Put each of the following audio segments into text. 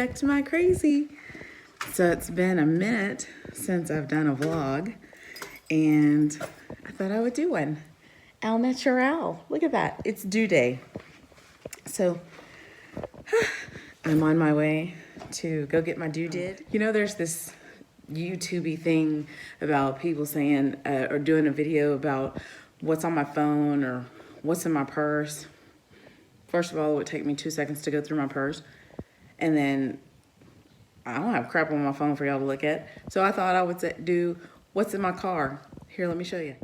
back to my crazy. So it's been a minute since I've done a vlog, and I thought I would do one. Al Natural. Look at that. It's due day. So I'm on my way to go get my due-did. You know, there's this YouTube-y thing about people saying or doing a video about what's on my phone or what's in my purse. First of all, it would take me 2 seconds to go through my purse. And then I don't have crap on my phone for y'all to look at. So I thought I would do what's in my car. Here, let me show you.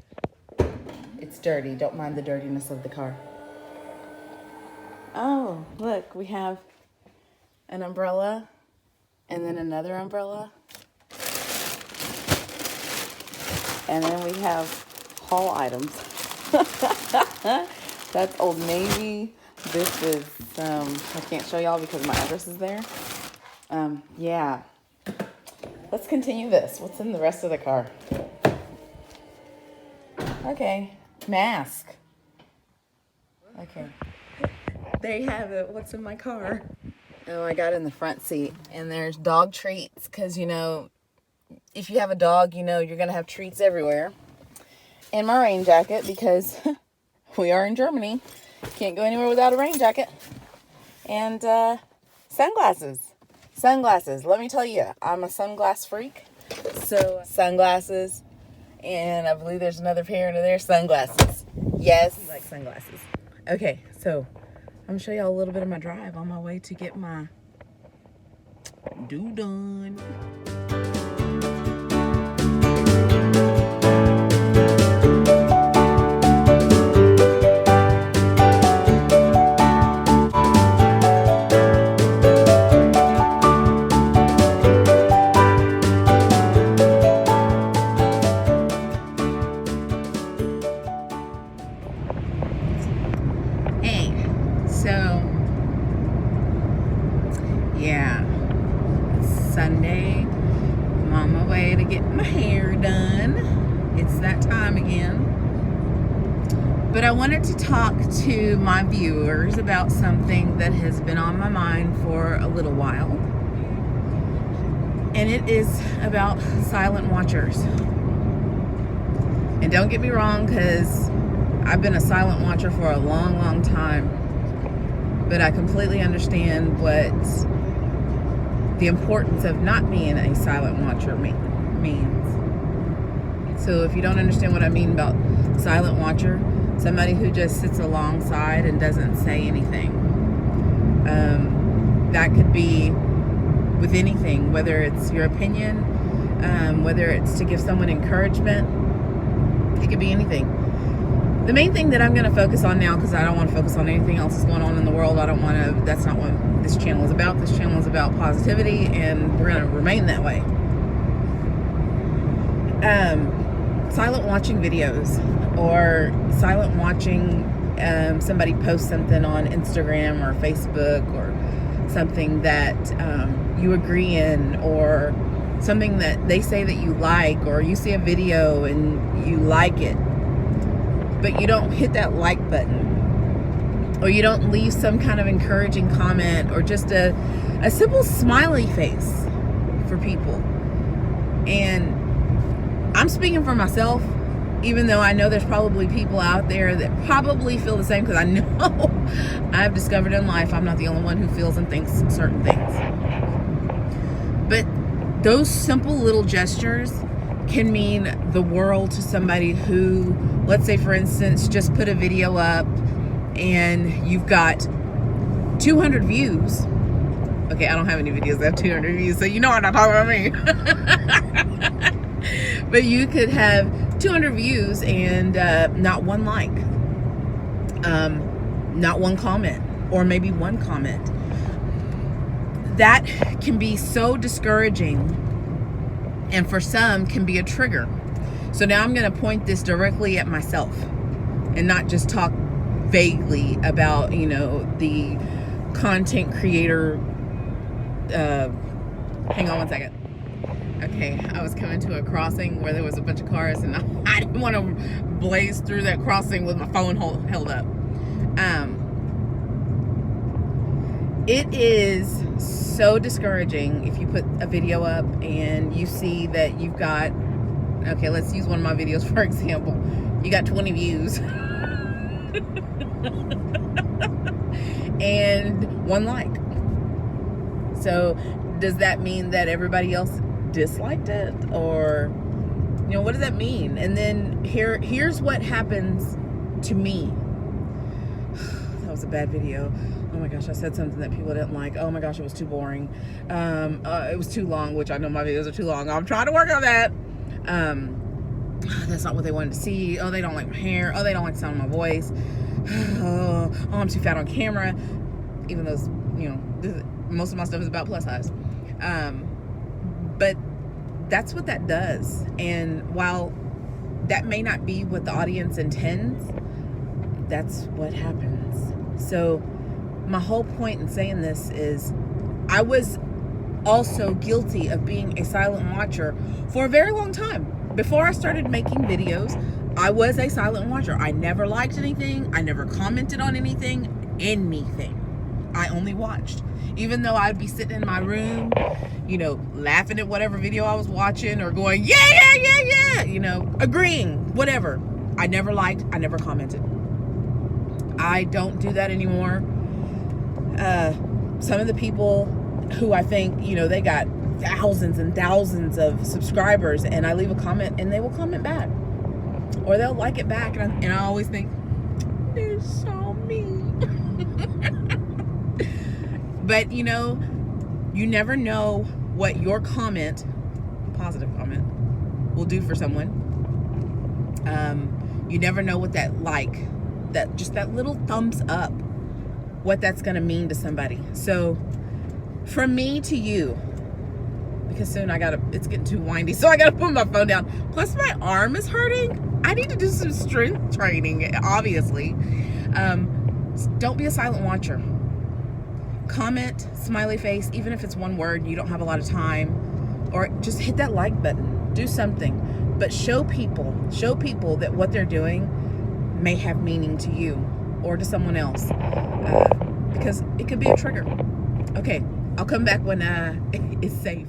It's dirty. Don't mind the dirtiness of the car. Oh, look, we have an umbrella and then another umbrella. And then we have haul items. That's Old Navy. This is, I can't show y'all because my address is there. Yeah. Let's continue this. What's in the rest of the car? Okay. Mask. Okay. There you have it. What's in my car? Oh, I got in the front seat. And there's dog treats because, you know, if you have a dog, you know you're going to have treats everywhere. And my rain jacket because we are in Germany. Can't go anywhere without a rain jacket. And sunglasses. Sunglasses. Let me tell you, I'm a sunglass freak. So sunglasses. And I believe there's another pair under there. Sunglasses. Yes. I like sunglasses. Okay, so I'm going to show y'all a little bit of my drive on my way to get my do done. Yeah, it's Sunday. I'm on my way to get my hair done. It's that time again. But I wanted to talk to my viewers about something that has been on my mind for a little while. And it is about silent watchers. And don't get me wrong, because I've been a silent watcher for a long, long time. But I completely understand what the importance of not being a silent watcher means. So if you don't understand what I mean about silent watcher, somebody who just sits alongside and doesn't say anything. That could be with anything, whether it's your opinion, whether it's to give someone encouragement. It could be anything. The main thing that I'm going to focus on now, because I don't want to focus on anything else that's going on in the world. I don't want to, that's not what this channel is about. This channel is about positivity, and we're going to remain that way. Silent watching videos, or silent watching somebody post something on Instagram or Facebook, or something that you agree in, or something that they say that you like, or you see a video and you like it, but you don't hit that like button, or you don't leave some kind of encouraging comment, or just a simple smiley face for people. And I'm speaking for myself, even though I know there's probably people out there that probably feel the same, because I know I've discovered in life I'm not the only one who feels and thinks certain things. But those simple little gestures can mean the world to somebody who, let's say for instance, just put a video up and you've got 200 views. Okay, I don't have any videos that have 200 views, so you know I'm not talking about me. But you could have 200 views and not one like, not one comment, or maybe one comment. That can be so discouraging, and for some can be a trigger. So now I'm going to point this directly at myself and not just talk vaguely about, you know, the content creator. Hang on one second. Okay, I was coming to a crossing where there was a bunch of cars, and I didn't want to blaze through that crossing with my phone held up. It is so discouraging if you put a video up and you see that you've got, okay, let's use one of my videos for example. You got 20 views and 1 like. So does that mean that everybody else disliked it? Or, you know, what does that mean? And then here's what happens to me. That was a bad video. Oh my gosh, I said something that people didn't like. Oh my gosh, it was too boring. It was too long, which I know my videos are too long. I'm trying to work on that. That's not what they wanted to see. Oh, they don't like my hair. Oh, they don't like the sound of my voice. Oh, I'm too fat on camera. Even though, you know, most of my stuff is about plus size. But that's what that does. And while that may not be what the audience intends, that's what happens. So my whole point in saying this is I was also guilty of being a silent watcher for a very long time. Before I started making videos, I was a silent watcher. I never liked anything. I never commented on anything. I only watched. Even though I'd be sitting in my room, you know, laughing at whatever video I was watching or going, yeah, you know, agreeing, whatever. I never liked, I never commented. I don't do that anymore. Some of the people who I think, you know, they got thousands and thousands of subscribers, and I leave a comment and they will comment back. Or they'll like it back, and I always think, they're so mean. But, you know, you never know what your comment, positive comment, will do for someone. You never know what that like, that just that little thumbs up, what that's going to mean to somebody. So from me to you, because soon it's getting too windy, so I gotta put my phone down. Plus my arm is hurting. I need to do some strength training, obviously. Don't be a silent watcher. Comment, smiley face, even if it's one word, you don't have a lot of time, or just hit that like button, do something, but show people that what they're doing may have meaning to you or to someone else, because it could be a trigger. Okay, I'll come back when it's safe.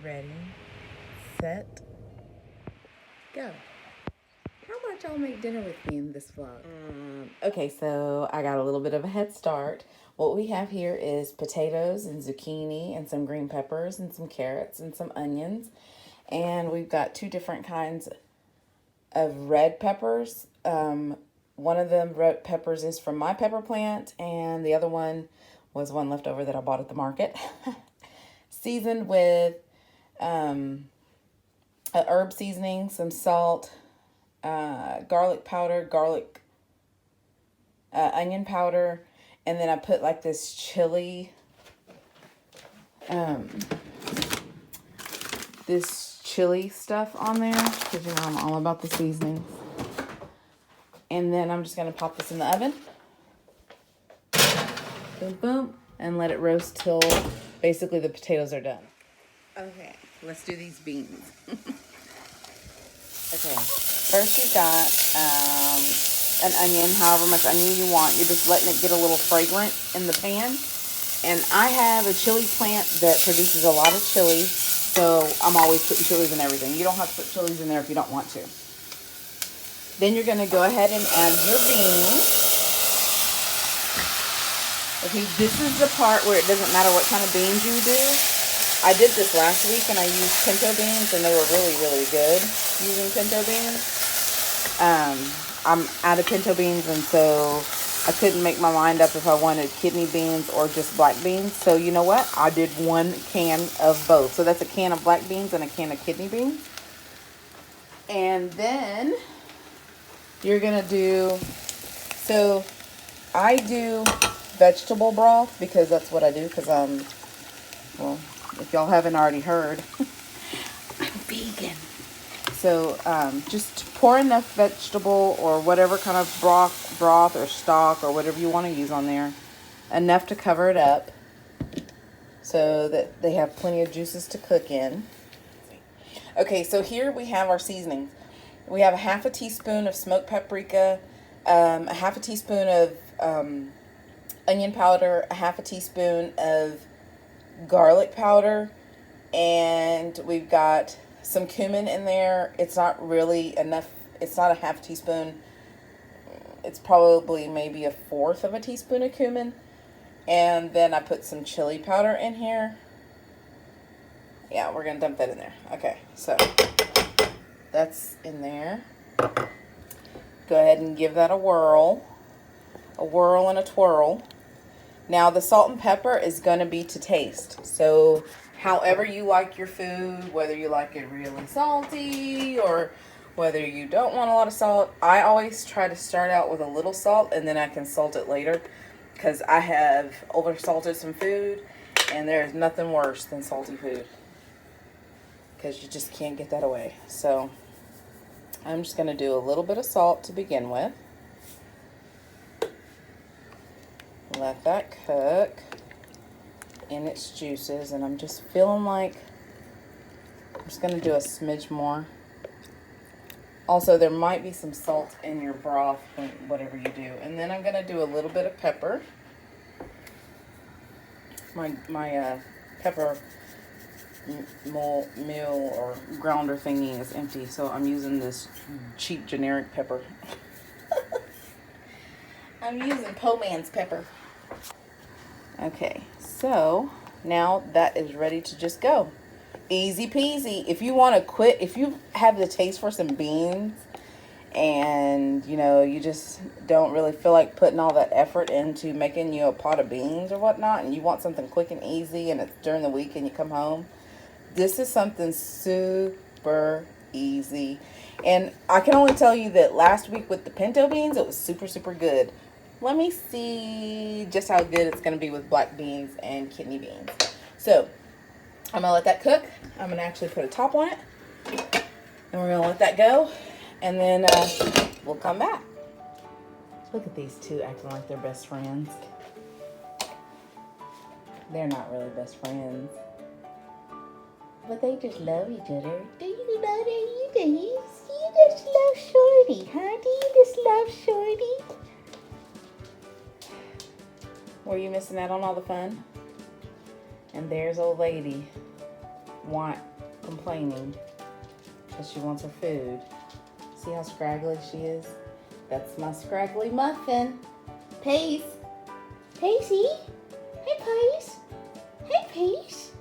Ready, set, go. How about y'all make dinner with me in this vlog? Okay, so I got a little bit of a head start. What we have here is potatoes and zucchini and some green peppers and some carrots and some onions. And we've got 2 different kinds of red peppers. One of them red peppers is from my pepper plant, and the other one was one left over that I bought at the market. Seasoned with a herb seasoning, some salt, garlic powder, onion powder, and then I put like this chili, stuff on there, because you know I'm all about the seasonings. And then I'm just going to pop this in the oven. Boom, boom. And let it roast till basically the potatoes are done. Okay, let's do these beans. Okay, first you've got an onion, however much onion you want. You're just letting it get a little fragrant in the pan. And I have a chili plant that produces a lot of chilies, so I'm always putting chilies in everything. You don't have to put chilies in there if you don't want to. Then you're going to go ahead and add your beans. Okay, this is the part where it doesn't matter what kind of beans you do. I did this last week and I used pinto beans, and they were really, really good using pinto beans. I'm out of pinto beans, and so I couldn't make my mind up if I wanted kidney beans or just black beans. So you know what? I did 1 can of both. So that's a can of black beans and a can of kidney beans. And then you're going to do, so I do vegetable broth because that's what I do, because well, if y'all haven't already heard, I'm vegan. So just pour enough vegetable or whatever kind of broth broth or stock or whatever you want to use on there. Enough to cover it up so that they have plenty of juices to cook in. Okay, so here we have our seasonings. We have a half a teaspoon of smoked paprika, a half a teaspoon of onion powder, a half a teaspoon of garlic powder, and we've got some cumin in there. It's not really enough. It's not a half teaspoon. It's probably maybe a fourth of a teaspoon of cumin. And then I put some chili powder in here. Yeah, we're going to dump that in there. Okay, so that's in there. Go ahead and give that a whirl. A whirl and a twirl. Now the salt and pepper is going to be to taste. So however you like your food, whether you like it really salty or whether you don't want a lot of salt, I always try to start out with a little salt and then I can salt it later, because I have over salted some food and there's nothing worse than salty food, because you just can't get that away. So I'm just going to do a little bit of salt to begin with. Let that cook in its juices, and I'm just feeling like I'm just going to do a smidge more. Also, there might be some salt in your broth, whatever you do. And then I'm going to do a little bit of pepper. My pepper mill or grounder thingy is empty, so I'm using this cheap generic pepper. I'm using Po Man's pepper. Okay, so now that is ready to just go. Easy peasy. If you want to quit, if you have the taste for some beans and you just don't really feel like putting all that effort into making you a pot of beans or whatnot, and you want something quick and easy and it's during the week and you come home, this is something super easy. And I can only tell you that last week with the pinto beans, it was super good. Let me see just how good it's going to be with black beans and kidney beans. So I'm going to let that cook. I'm going to actually put a top on it. And we're going to let that go. And then we'll come back. Look at these two acting like they're best friends. They're not really best friends. But they just love each other. Do you know that you just love Shorty, huh? Do you just love Shorty? Were you missing out on all the fun? And there's old lady complaining because she wants her food. See how scraggly she is? That's my scraggly muffin. Pace. Pacey. Hey, Pace. Hey, Pace.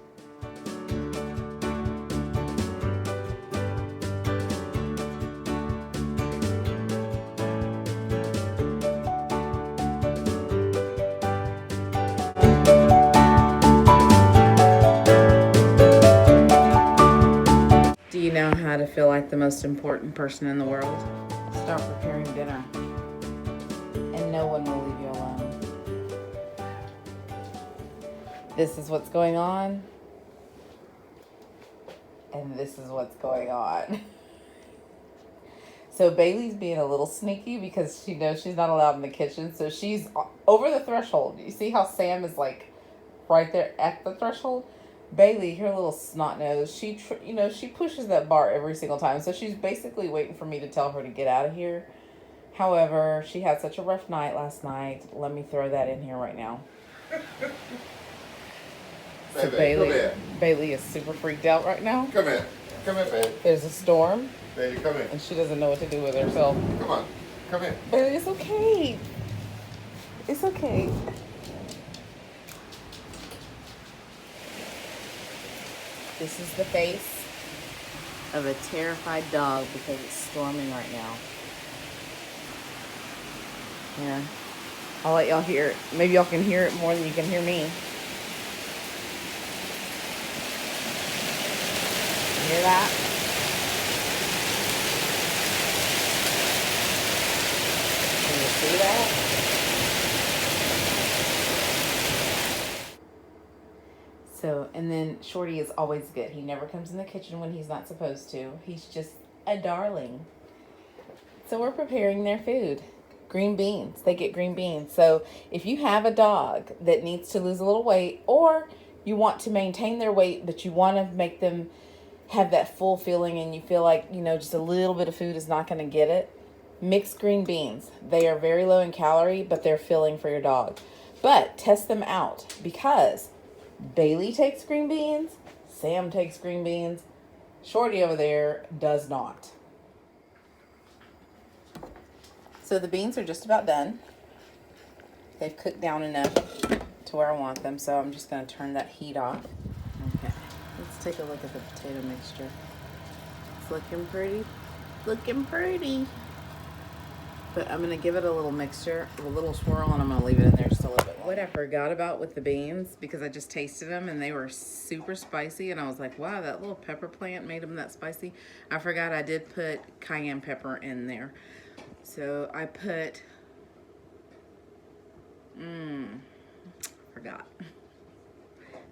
Do you know how to feel like the most important person in the world? Start preparing dinner, and no one will leave you alone. This is what's going on, and this is what's going on. So Bailey's being a little sneaky because she knows she's not allowed in the kitchen, so she's over the threshold. You see how Sam is like right there at the threshold? Bailey, her little snot nose, she pushes that bar every single time. So she's basically waiting for me to tell her to get out of here. However, she had such a rough night last night. Let me throw that in here right now. So Bailey is super freaked out right now. Come in, baby. There's a storm. Baby, come in. And she doesn't know what to do with herself. Come in. Bailey, it's okay. It's okay. This is the face of a terrified dog because it's storming right now. Yeah. I'll let y'all hear it. Maybe y'all can hear it more than you can hear me. Hear that? Can you see that? So, and then Shorty is always good. He never comes in the kitchen when he's not supposed to. He's just a darling. So we're preparing their food. green beans. They get green beans. So if you have a dog that needs to lose a little weight, or you want to maintain their weight, but you want to make them have that full feeling and you feel like, just a little bit of food is not going to get it, mix green beans. They are very low in calorie, but they're filling for your dog. But test them out, because Bailey takes green beans, Sam takes green beans, Shorty over there does not. So the beans are just about done. They've cooked down enough to where I want them, so I'm just going to turn that heat off. Okay, let's take a look at the potato mixture. It's looking pretty. Looking pretty. But I'm going to give it a little mixture, a little swirl, and I'm going to leave it in there just a little bit. What I forgot about with the beans, because I just tasted them and they were super spicy, and I was like, wow, that little pepper plant made them that spicy. I forgot I did put cayenne pepper in there. So I put, forgot.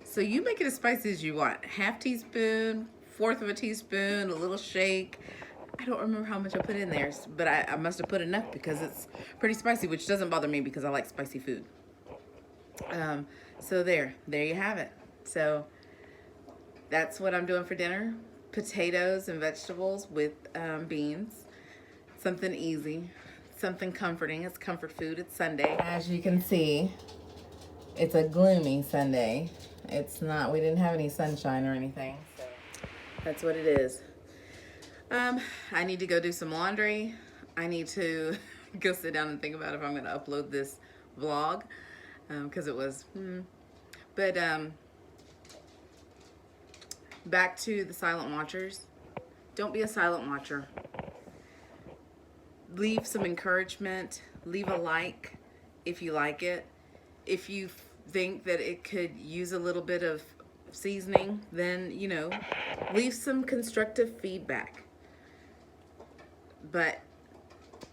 So you make it as spicy as you want. Half teaspoon, fourth of a teaspoon, a little shake. I don't remember how much I put in there, but I must have put enough because it's pretty spicy, which doesn't bother me because I like spicy food. So there you have it. So that's what I'm doing for dinner. Potatoes and vegetables with beans. Something easy, something comforting. It's comfort food. It's Sunday. As you can see, it's a gloomy Sunday. It's not, we didn't have any sunshine or anything. So that's what it is. I need to go do some laundry. I need to go sit down and think about if I'm going to upload this vlog, because it was, back to the silent watchers. Don't be a silent watcher. Leave some encouragement. Leave a like if you like it. If you think that it could use a little bit of seasoning, then, leave some constructive feedback. But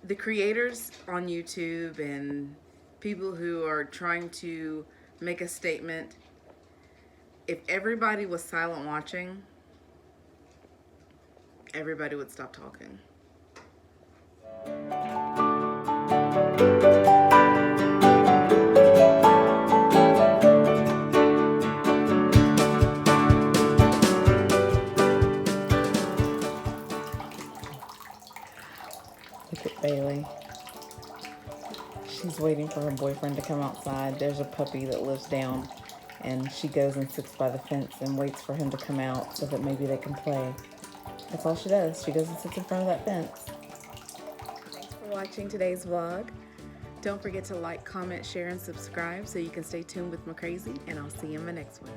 the creators on YouTube and people who are trying to make a statement, if everybody was silent watching, everybody would stop talking. Look at Bailey. She's waiting for her boyfriend to come outside. There's a puppy that lives down, and she goes and sits by the fence and waits for him to come out so that maybe they can play. That's all she does. She goes and sits in front of that fence. Thanks for watching today's vlog. Don't forget to like, comment, share, and subscribe so you can stay tuned with MaCrazy, and I'll see you in my next one.